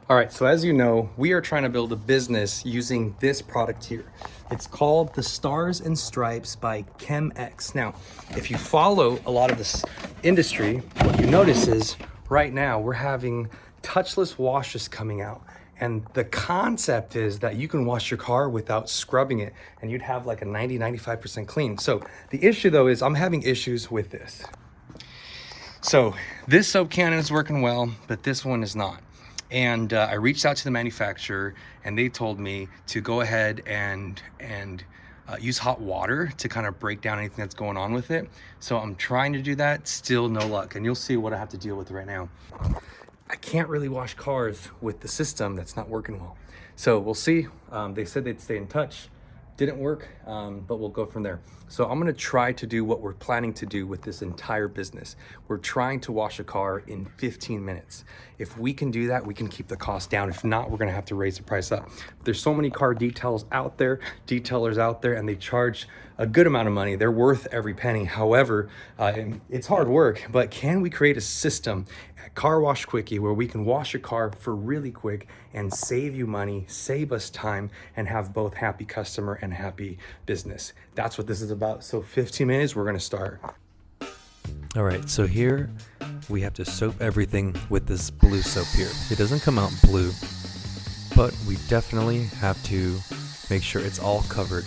All right, so as you know, we are trying to build a business using this product here. It's called the Stars and Stripes by CHEM X. Now, if you follow a lot of this industry, what you notice is right now we're having touchless washes coming out. And the concept is that you can wash your car without scrubbing it and you'd have like a 95% clean. So the issue though is I'm having issues with this. So this soap cannon is working well, but this one is not. And I reached out to the manufacturer and they told me to go ahead and use hot water to kind of break down anything that's going on with it. So I'm trying to do that, still no luck. And you'll see what I have to deal with right now. I can't really wash cars with the system that's not working well. So we'll see. They said they'd stay in touch. Didn't work, but we'll go from there. So I'm gonna try to do what we're planning to do with this entire business. We're trying to wash a car in 15 minutes. If we can do that, we can keep the cost down. If not, we're gonna have to raise the price up. There's so many car detailers out there, and they charge a good amount of money. They're worth every penny. However, it's hard work, but can we create a system at Car Wash Quickie where we can wash a car for really quick and save you money, save us time, and have both happy customer and happy business? That's what this is about. So 15 minutes, we're gonna start. All right, so here we have to soap everything with this blue soap here. It doesn't come out blue, but we definitely have to make sure it's all covered.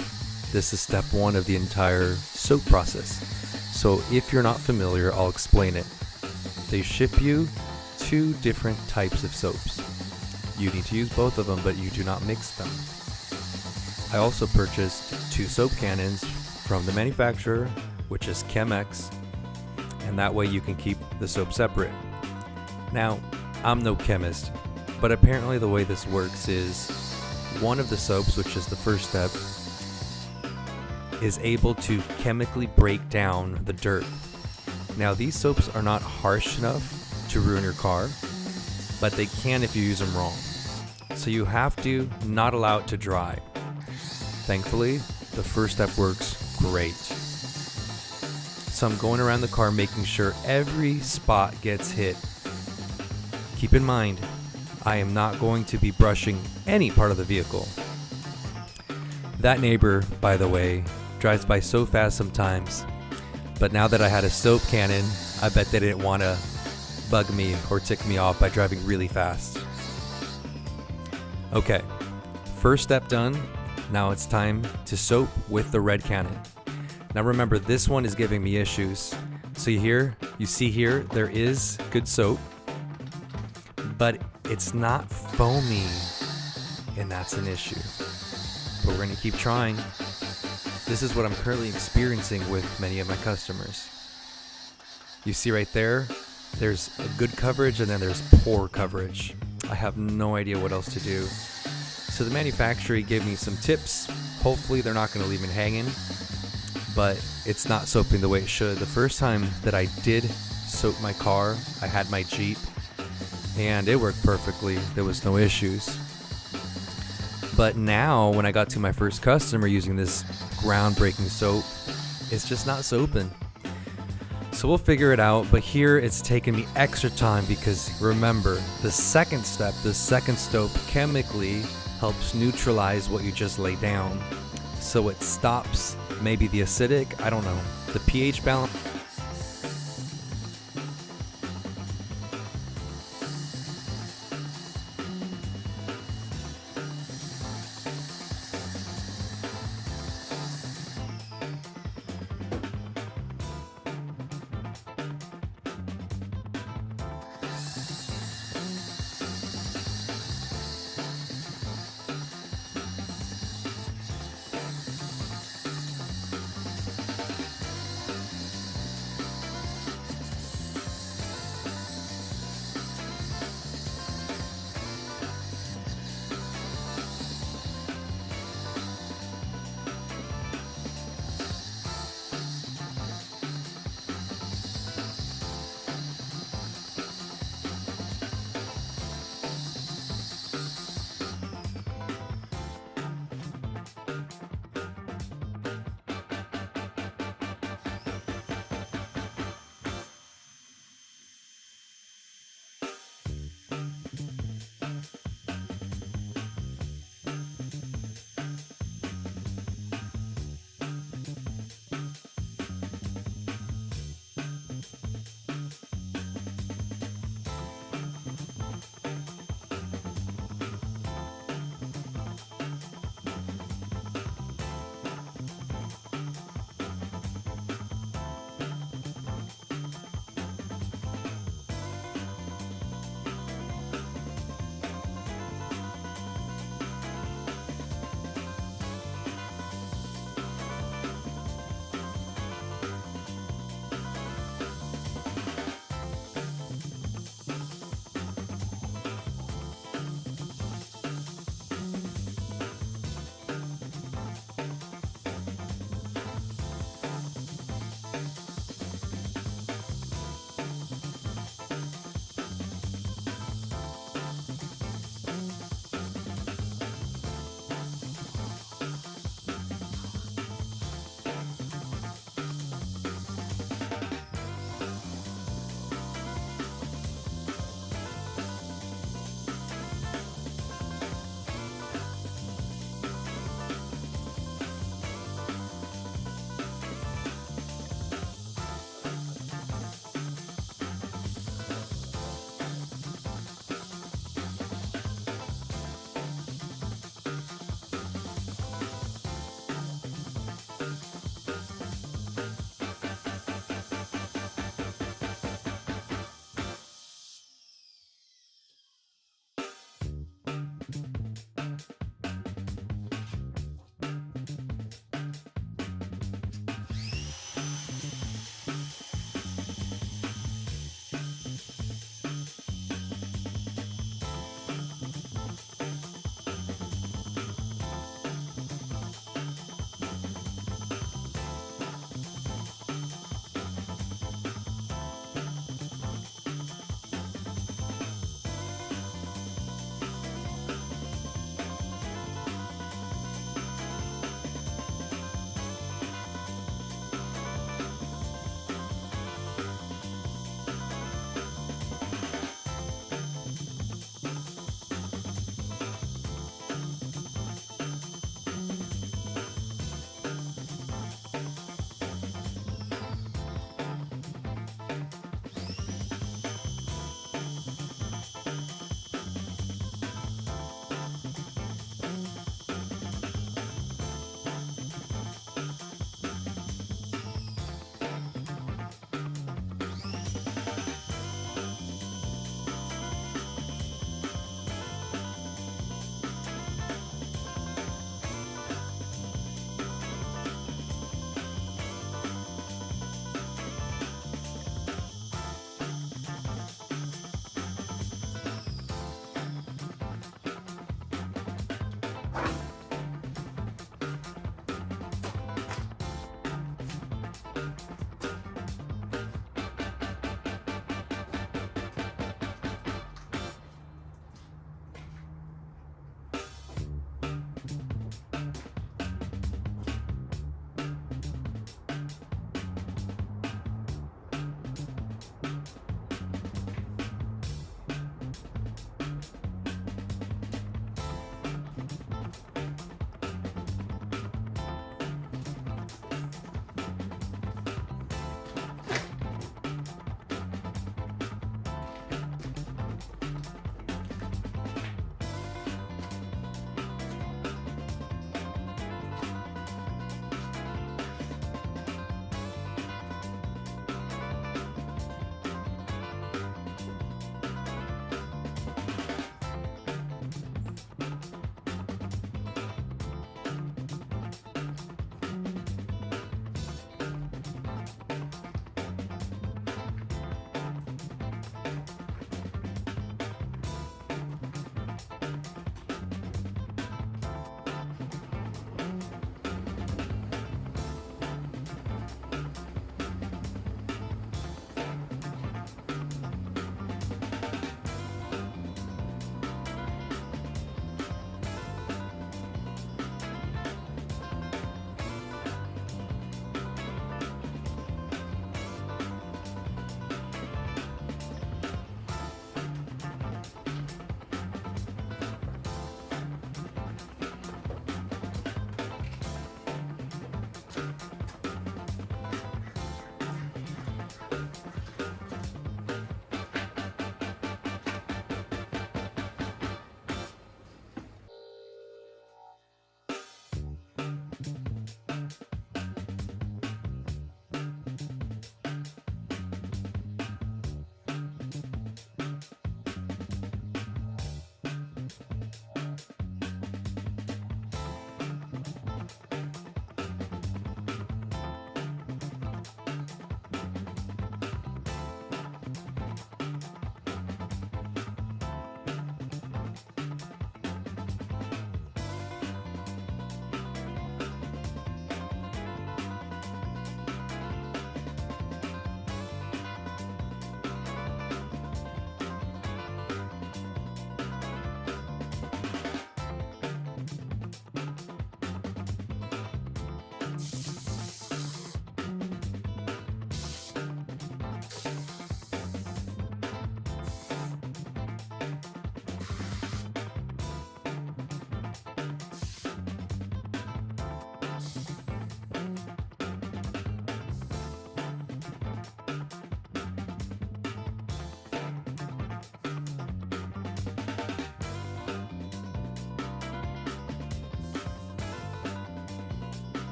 This is step one of the entire soap process. So if you're not familiar, I'll explain it. They ship you 2 different types of soaps. You need to use both of them, but you do not mix them. I also purchased 2 soap cannons from the manufacturer, which is CHEM X, and that way you can keep the soap separate. Now, I'm no chemist, but apparently the way this works is one of the soaps, which is the first step, is able to chemically break down the dirt. Now, these soaps are not harsh enough to ruin your car, but they can if you use them wrong. So you have to not allow it to dry. Thankfully, the first step works great. So I'm going around the car making sure every spot gets hit. Keep in mind, I am not going to be brushing any part of the vehicle. That neighbor, by the way, drives by so fast sometimes, but now that I had a soap cannon, I bet they didn't want to bug me or tick me off by driving really fast. Okay, first step done. Now it's time to soap with the red cannon. Now remember, this one is giving me issues. So you see here, there is good soap, but it's not foamy, and that's an issue. But we're gonna keep trying. This is what I'm currently experiencing with many of my customers. You see right there, there's a good coverage and then there's poor coverage. I have no idea what else to do. So the manufacturer gave me some tips. Hopefully they're not gonna leave me hanging, but it's not soaping the way it should. The first time that I did soap my car, I had my Jeep, and it worked perfectly. There was no issues. But now, when I got to my first customer using this groundbreaking soap, it's just not soaping. So we'll figure it out, but here it's taken me extra time because remember, the second step, the second soap chemically helps neutralize what you just laid down. So it stops maybe the acidic, I don't know, the pH balance.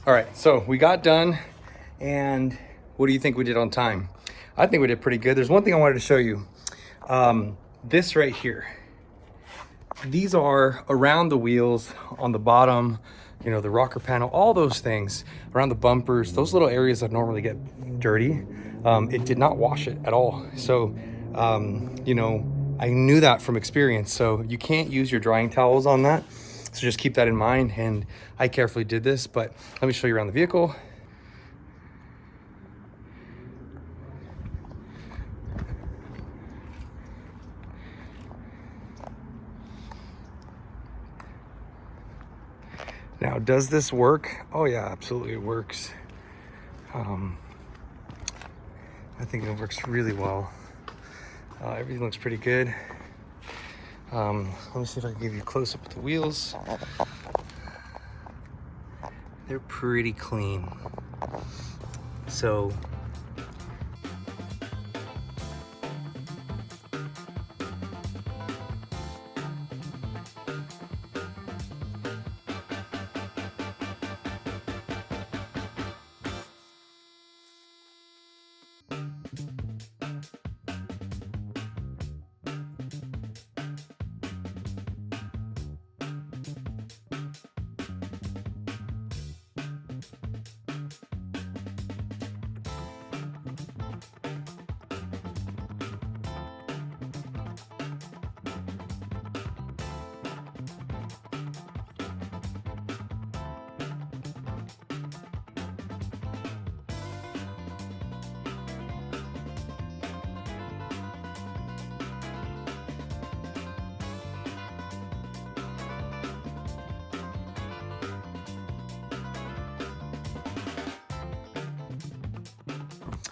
All right, so we got done, and what do you think we did on time? I think we did pretty good. There's one thing I wanted to show you. This right here. These are around the wheels, on the bottom, you know, the rocker panel, all those things around the bumpers, those little areas that normally get dirty. It did not wash it at all. So, you know, I knew that from experience. So you can't use your drying towels on that. So just keep that in mind. And I carefully did this, but let me show you around the vehicle. Now, does this work? Oh yeah, absolutely it works. I think it works really well. Everything looks pretty good. Let me see if I can give you a close up of the wheels. They're pretty clean. So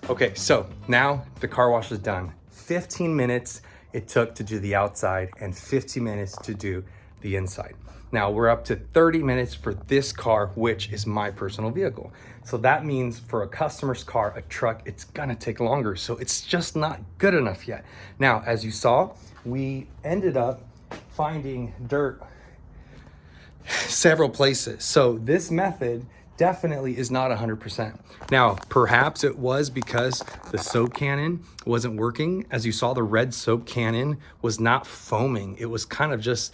okay, so now the car wash is done. 15 minutes it took to do the outside and 15 minutes to do the inside. Now we're up to 30 minutes for this car, which is my personal vehicle. So that means for a customer's car, a truck, it's gonna take longer. So it's just not good enough yet. Now, as you saw, we ended up finding dirt several places. So this method definitely is not 100%. Now, perhaps it was because the soap cannon wasn't working. As you saw, the red soap cannon was not foaming. It was kind of just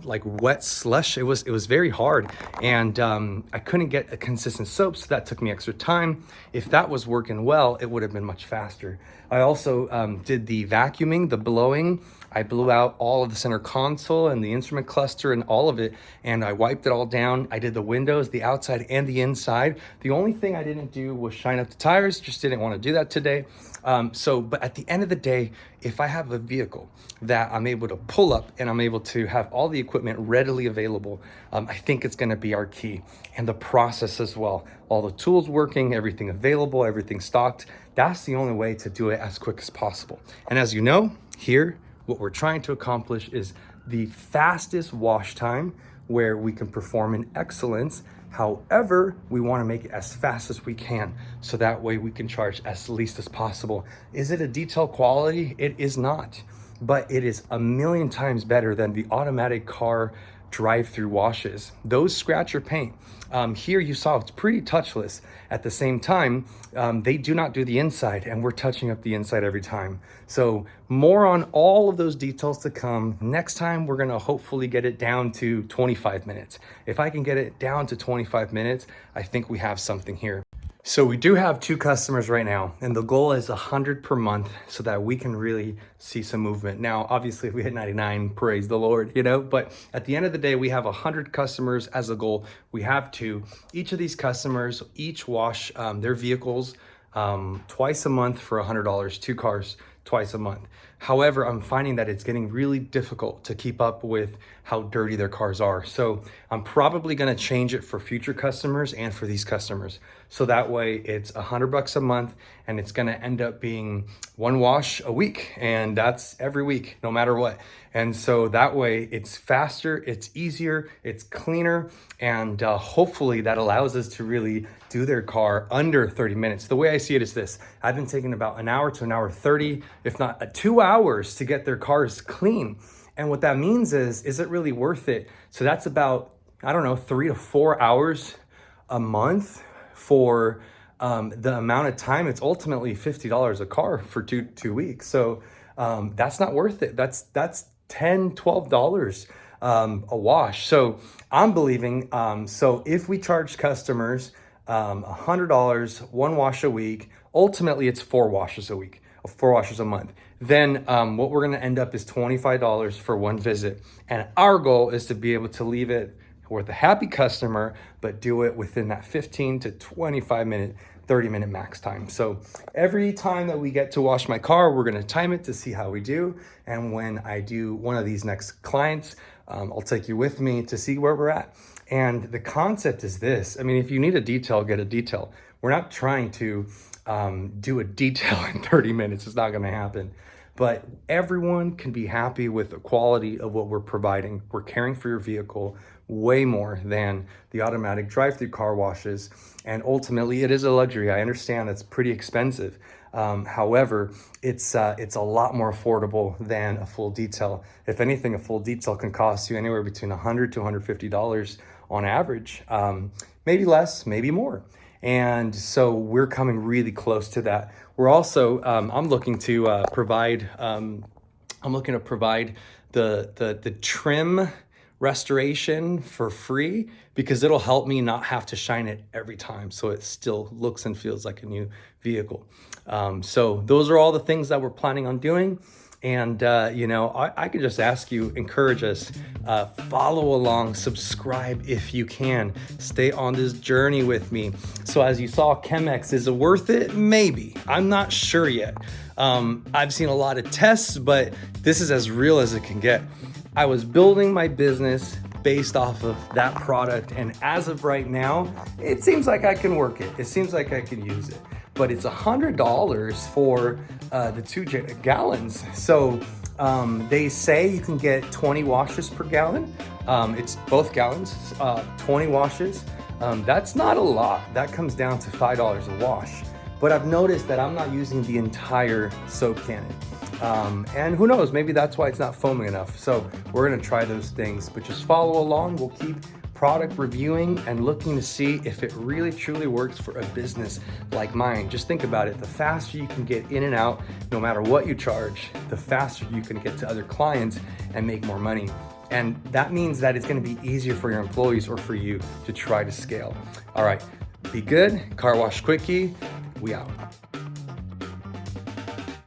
like wet slush. It was very hard, and I couldn't get a consistent soap, so that took me extra time. If that was working well, it would have been much faster. I also did the vacuuming, the blowing. I blew out all of the center console and the instrument cluster and all of it, and I wiped it all down. I did the windows, the outside and the inside. The only thing I didn't do was shine up the tires, just didn't want to do that today. But at the end of the day, if I have a vehicle that I'm able to pull up and I'm able to have all the equipment readily available, I think it's gonna be our key. And the process as well. All the tools working, everything available, everything stocked. That's the only way to do it as quick as possible. And as you know, here, what we're trying to accomplish is the fastest wash time where we can perform in excellence. However, we want to make it as fast as we can, so that way we can charge as least as possible. Is it a detail quality? It is not, but it is a million times better than the automatic car drive-through washes. Those scratch your paint. Here you saw it's pretty touchless. At the same time, they do not do the inside, and we're touching up the inside every time. So more on all of those details to come. Next time, we're gonna hopefully get it down to 25 minutes. If I can get it down to 25 minutes, I think we have something here. So we do have 2 customers right now, and the goal is 100 per month so that we can really see some movement. Now, obviously if we hit 99, praise the Lord, you know, but at the end of the day, we have 100 customers as a goal. We have 2. Each of these customers, each wash their vehicles twice a month for $100, 2 cars twice a month. However, I'm finding that it's getting really difficult to keep up with how dirty their cars are. So I'm probably gonna change it for future customers and for these customers. So that way it's $100 a month, and it's gonna end up being 1 wash a week, and that's every week, no matter what. And so that way it's faster, it's easier, it's cleaner, and hopefully that allows us to really do their car under 30 minutes. The way I see it is this: I've been taking about an hour to an hour 30, if not 2 hours to get their cars clean. And what that means is it really worth it? So that's about, I don't know, 3 to 4 hours a month for the amount of time, it's ultimately $50 a car for two weeks. So that's not worth it. That's $10, $12 a wash. So I'm believing, so if we charge customers $100, one wash a week, ultimately it's 4 washes a week, 4 washes a month. Then what we're gonna end up is $25 for one visit. And our goal is to be able to leave it with a happy customer, but do it within that 15 to 25 minute, 30-minute max time. So every time that we get to wash my car, we're gonna time it to see how we do. And when I do one of these next clients, I'll take you with me to see where we're at. And the concept is this. I mean, if you need a detail, get a detail. We're not trying to do a detail in 30 minutes. It's not gonna happen. But everyone can be happy with the quality of what we're providing. We're caring for your vehicle way more than the automatic drive-through car washes. And ultimately, it is a luxury. I understand it's pretty expensive. However, it's a lot more affordable than a full detail. If anything, a full detail can cost you anywhere between $100 to $150 on average, maybe less, maybe more. And so we're coming really close to that. We're also, I'm looking to provide the trim restoration for free, because it'll help me not have to shine it every time, so it still looks and feels like a new vehicle. So those are all the things that we're planning on doing. And I could just ask you, encourage us, follow along, subscribe if you can, stay on this journey with me. So as you saw, CHEM X, is it worth it? Maybe. I'm not sure yet. I've seen a lot of tests, but this is as real as it can get. I was building my business based off of that product, and as of right now, it seems like I can work it. It seems like I can use it, but it's $100 for the 2 gallons. So they say you can get 20 washes per gallon. It's both gallons, 20 washes. That's not a lot. That comes down to $5 a wash. But I've noticed that I'm not using the entire soap cannon. And who knows, maybe that's why it's not foaming enough. So we're gonna try those things, but just follow along. We'll keep product reviewing and looking to see if it really truly works for a business like mine. Just think about it. The faster you can get in and out, no matter what you charge, the faster you can get to other clients and make more money. And that means that it's gonna be easier for your employees or for you to try to scale. All right, be good. Car Wash Quickie, we out.